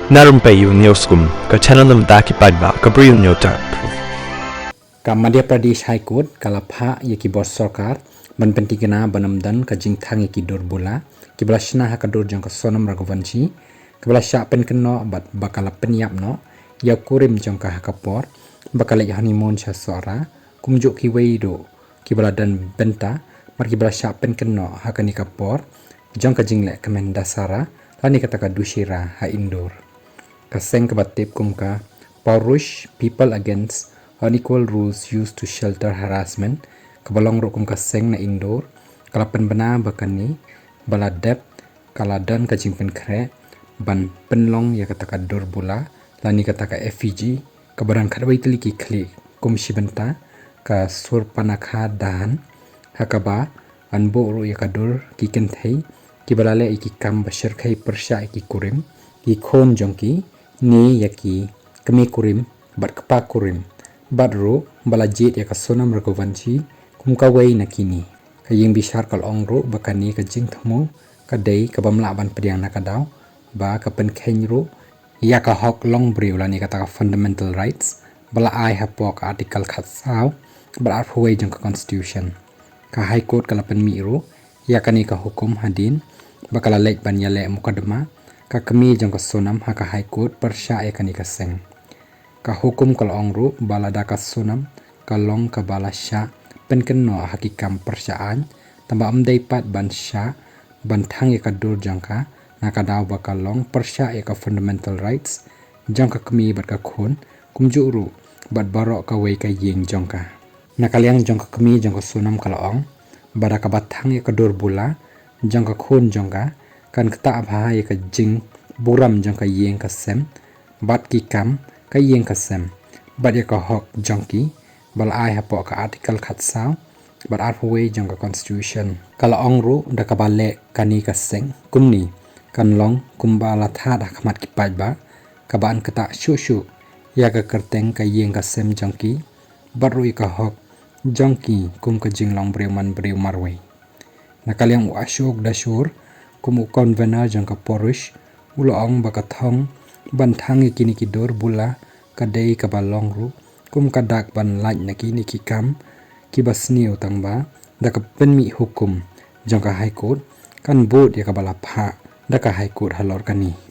Na Rympei U ke channel nabynta ki paidbah ke Bri U Hynñiewtrep. Ka Madhya Pradesh High Court kalapha yaki bos sarkar ban pentigana banamdan ka jing thang yaki dur bula ki blashna hakadur jong ka Sonam Raghuvanshi ki blasha pen kenno bat bakala penyap no ya kurim jong ka hakapor bakala honeymoon sha sora kumjuk ki weido ki baladan benta mar ki blasha pen kenno hakani kapor jong ka jingle kemen Dussehra lani kata ka Dussehra ha indoor kaseng kabatip kumka Polish people against unequal rules used to shelter harassment kabalong rukum kaseng na indoor kalapan bana bakani baladep kaladan kajing penkre ban penlong ya kata dur bula lani kata ka FG kabarang kadwai teliki klik kum shibenta ka surpanakha dan hakaba anbo ru ya kadur kiken thei kibalale iki kam bashir khai persha iki kurim ki khon jongki ni yaki kami kurim bat kapa kurim bat ro balajit ya ka Sonam Raghuvanshi kumkawai nakini kaying bishar kal ongro bakani ka jing thmu kadai ka bamla ban pediang nakadaw ba ka pen khenro iaka hok long Bri U lani kata ka fundamental rights bala ai hapok article khatsaw bala arhuai jong ka constitution ka high court kala pen mi ro yakani ka hukum hadin bakala lek ban yale mukadama ka kami jong ka Sonam ha ka high court persha yakani ka seng ka hukum kal ongro balada ka Sonam kalong ka balasha pen kenno hakikam persaan tamba amdai pat ban sha ban thang ya ka dur jong ka nakadaw bakalong persha ya ka fundamental rights jong ka kami bat ka khon kumjuru bat baroh ka wei ka jing jong ka nakaliang jong ka kami jong ka Sonam kal ong bada ka bathang ya ka dur bula jong ka khon jong ka kan kata abha ya ka jing buram jong ka yeng ka sem bat ki kam ka yeng ka sem bat ya ka hok jong ki bal ai hapo ka article khatsaw bat arhuwe jong ka constitution kala ongru da ka bale kani ka seng kumni kan long kumbala tha da khamat ki paidbah ka ban kata shu ya ka kyrteng ka yeng ka sem jong ki bat ru ka hok jong ki kum ka jing long Bri U marwe nakaliang u ashok dashur kumu convener jong ka Polish ulong bakathong banthang ikini ki dor bula kadai ka balong ru kum kadak ban laj nakini ki kam ki basniu tangba da ka penmi hukum jong ka high court kan board ya ka balapha da ka high court halor kani